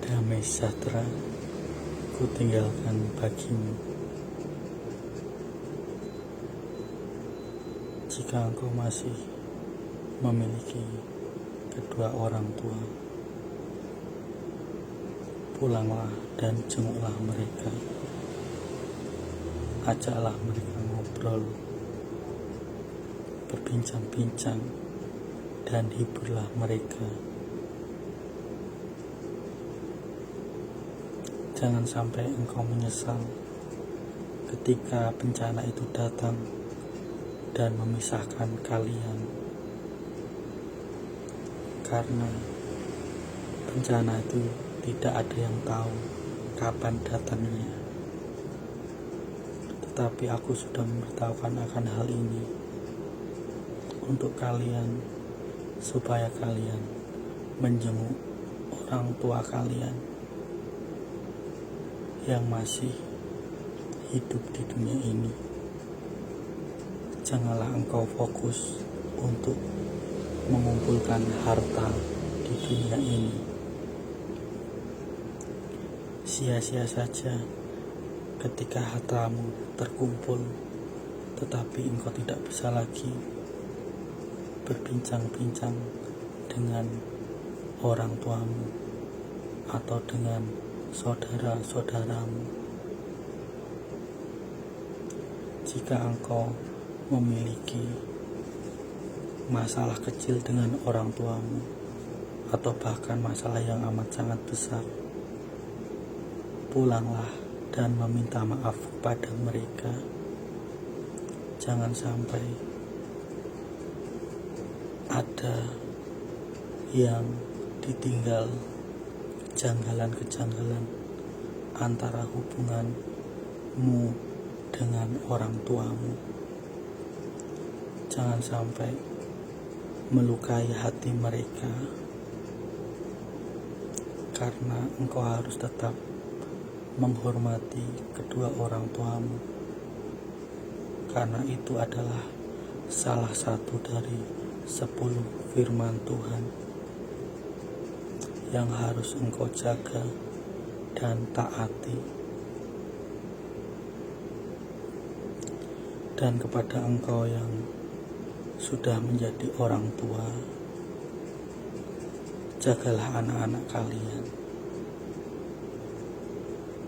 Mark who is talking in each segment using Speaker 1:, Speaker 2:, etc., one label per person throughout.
Speaker 1: Damai sejahtera ku tinggalkan bagimu. Jika engkau masih memiliki kedua orang tua, pulanglah dan jenguklah mereka. Ajaklah mereka ngobrol, berbincang-bincang, dan hiburlah mereka. Jangan sampai engkau menyesal ketika bencana itu datang dan memisahkan kalian, karena bencana itu tidak ada yang tahu kapan datangnya. Tetapi aku sudah memberitahukan akan hal ini untuk kalian, supaya kalian menjenguk orang tua kalian yang masih hidup di dunia ini. Janganlah engkau fokus untuk mengumpulkan harta di dunia ini. Sia-sia saja ketika hartamu terkumpul, tetapi engkau tidak bisa lagi berbincang-bincang dengan orang tuamu atau dengan saudara-saudaramu. Jika engkau memiliki masalah kecil dengan orang tuamu, atau bahkan masalah yang amat sangat besar, pulanglah dan meminta maaf kepada mereka. Jangan sampai ada yang ditinggal kejanggalan-kejanggalan antara hubunganmu dengan orang tuamu. Jangan sampai melukai hati mereka, karena engkau harus tetap menghormati kedua orang tuamu, karena itu adalah salah satu dari 10 firman Tuhan yang harus engkau jaga dan taati. Dan kepada engkau yang sudah menjadi orang tua, jagalah anak-anak kalian.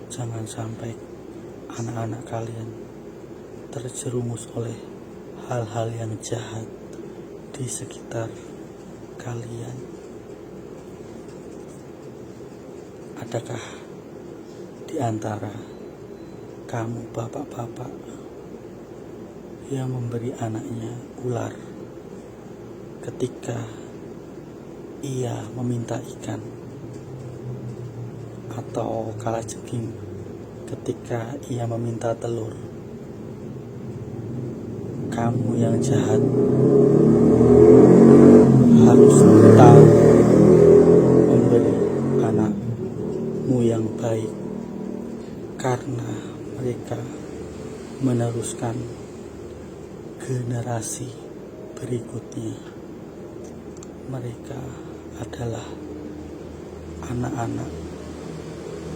Speaker 1: Jangan sampai anak-anak kalian terjerumus oleh hal-hal yang jahat di sekitar kalian. Adakah di antara kamu bapak-bapak yang memberi anaknya ular ketika ia meminta ikan, atau kalajengking ketika ia meminta telur? Kamu yang jahat harus tahu memberi anakmu yang baik, karena mereka meneruskan generasi berikutnya. Mereka adalah anak-anak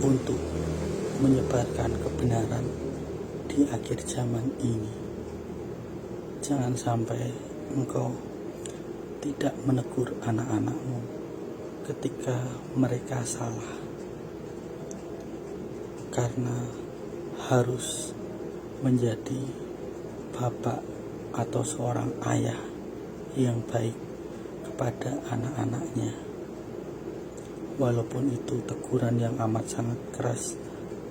Speaker 1: untuk menyebarkan kebenaran di akhir zaman ini. Jangan sampai engkau tidak menegur anak-anakmu ketika mereka salah, karena harus menjadi bapak atau seorang ayah yang baik kepada anak-anaknya. Walaupun itu teguran yang amat sangat keras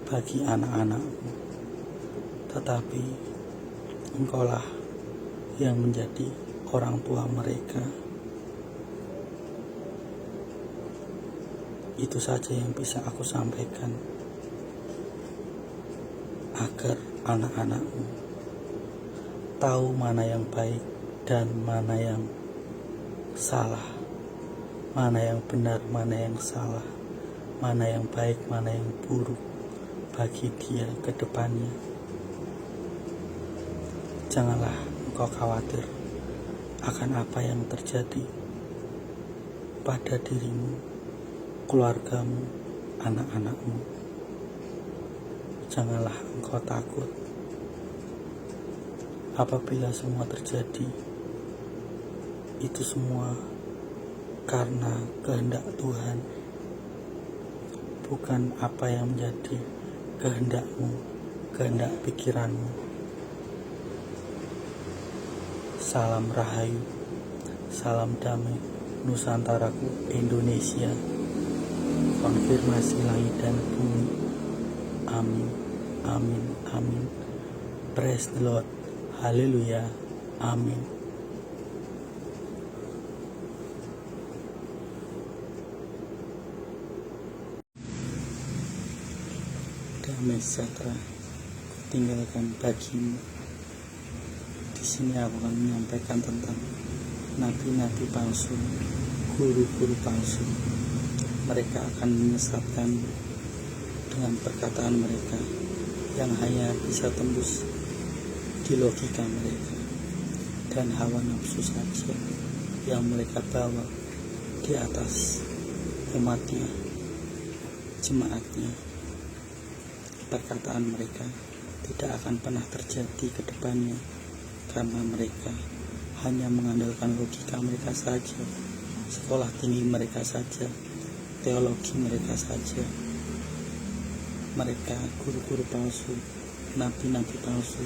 Speaker 1: bagi anak-anakmu, tetapi engkaulah yang menjadi orang tua mereka. Itu saja yang bisa aku sampaikan, agar anak-anakmu tahu mana yang baik dan mana yang salah, mana yang benar, mana yang salah, mana yang baik, mana yang buruk bagi dia ke depannya. Janganlah engkau khawatir akan apa yang terjadi pada dirimu, keluargamu, anak-anakmu. Janganlah engkau takut apabila semua terjadi. Itu semua karena kehendak Tuhan, bukan apa yang menjadi kehendakmu, kehendak pikiranmu. Salam Rahayu, salam damai Nusantaraku Indonesia, konfirmasi langit dan bumi. Amin, amin, amin. Praise the Lord, haleluya, amin. Damai sejahtera tinggalkan bagimu. Di sini aku akan menyampaikan tentang nabi-nabi palsu, guru-guru palsu. Mereka akan menyesatkan dengan perkataan mereka yang hanya bisa tembus di logika mereka dan hawa nafsu saja yang mereka bawa di atas umatnya, jemaatnya. Perkataan mereka tidak akan pernah terjadi ke depannya karena mereka hanya mengandalkan logika mereka saja, sekolah tinggi mereka saja, teologi mereka saja. Mereka guru-guru palsu, nabi-nabi palsu,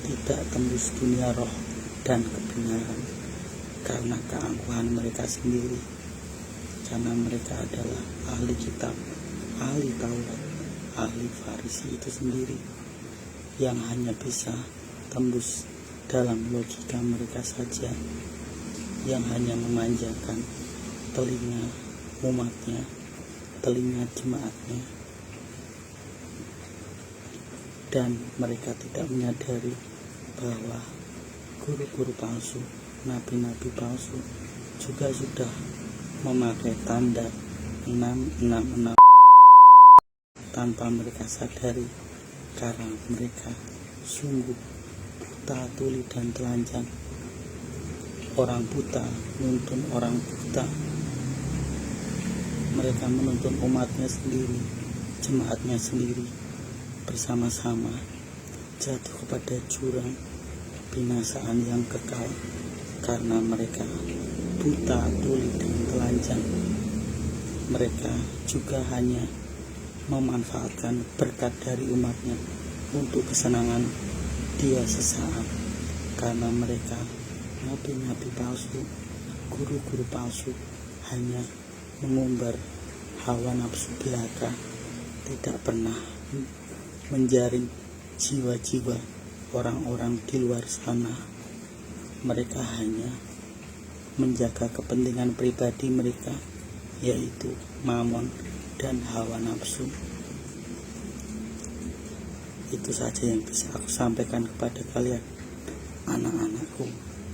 Speaker 1: tidak tembus dunia roh dan kebenaran karena keangkuhan mereka sendiri, karena mereka adalah ahli kitab, ahli Taurat, ahli Farisi itu sendiri yang hanya bisa tembus dalam logika mereka saja, yang hanya memanjakan telinga umatnya, telinga jemaatnya, dan mereka tidak menyadari bahwa guru-guru palsu, nabi-nabi palsu juga sudah memakai tanda 666 tanpa mereka sadari, karena mereka sungguh buta, tuli, dan telanjang. Orang buta menuntun orang buta. Mereka menuntun umatnya sendiri, jemaatnya sendiri, bersama-sama jatuh kepada jurang binasaan yang kekal karena mereka buta, tuli, dan telanjang. Mereka juga hanya memanfaatkan berkat dari umatnya untuk kesenangan dia sesaat, karena mereka nabi-nabi palsu, guru-guru palsu hanya mengumbar hawa nafsu belaka, tidak pernah menjaring jiwa-jiwa orang-orang di luar sana. Mereka hanya menjaga kepentingan pribadi mereka, yaitu mamon dan hawa nafsu. Itu saja yang bisa aku sampaikan kepada kalian, anak-anakku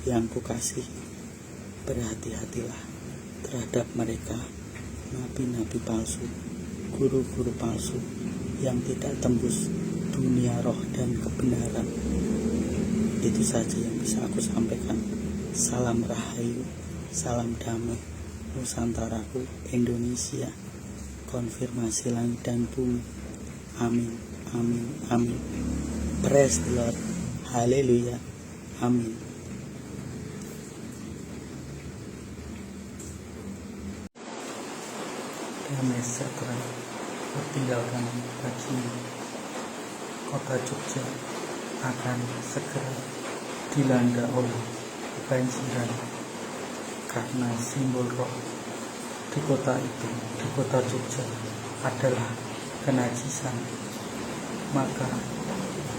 Speaker 1: yang kukasih. Berhati-hatilah terhadap mereka, nabi-nabi palsu, guru-guru palsu yang tidak tembus dunia roh dan kebenaran. Itu saja yang bisa aku sampaikan. Salam Rahayu, salam damai Nusantaraku Indonesia, konfirmasi langit dan bumi. Amin, amin, amin. Praise the Lord, haleluya, amin. Damai sejahtera tinggalkan bagimu. Kota Jogja akan segera dilanda oleh kebanjiran karena simbol roh di kota itu, di kota Jogja adalah kenajisan. Maka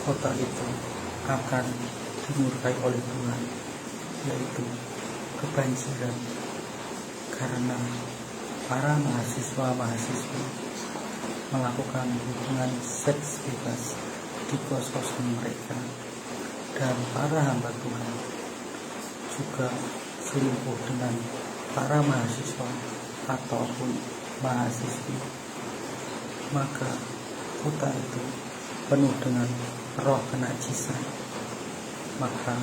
Speaker 1: kota itu akan dimurkai oleh Tuhan, yaitu kebanjiran, karena para mahasiswa-mahasiswa melakukan hubungan seks bebas di kos-kosan mereka, dan para hamba Tuhan juga selingkuh dengan para mahasiswa ataupun mahasiswi. Maka kota itu penuh dengan roh kenajisan. Maka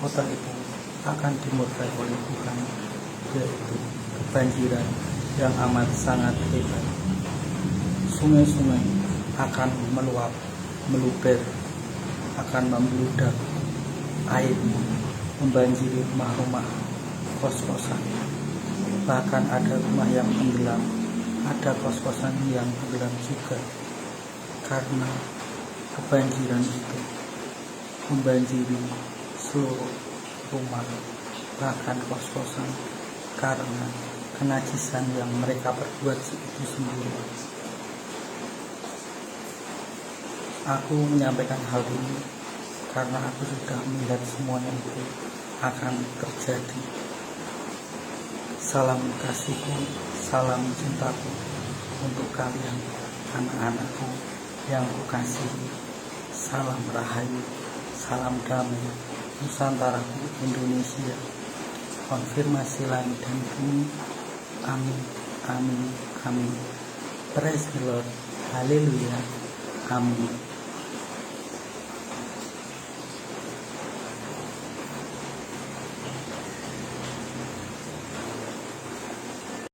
Speaker 1: kota itu akan dimurkai oleh Tuhan, yaitu kebanjiran yang amat sangat hebat. sungai-sungai akan meluap, meluber, akan membludak air, membanjiri rumah-rumah, kos-kosan. Bahkan ada rumah yang tenggelam, ada kos-kosan yang tenggelam juga, karena kebanjiran itu membanjiri seluruh rumah, bahkan kos-kosan, karena kenajisan yang mereka perbuat itu sendiri. Aku menyampaikan hal ini karena aku sudah melihat semuanya itu akan terjadi. Salam kasihku, salam cintaku untuk kalian, anak-anakku yang kukasihi. Salam rahayu, salam damai Nusantaraku Indonesia. Konfirmasi langit dan bumi. Amin, amin, amin. Praise the Lord. Haleluya. Amin.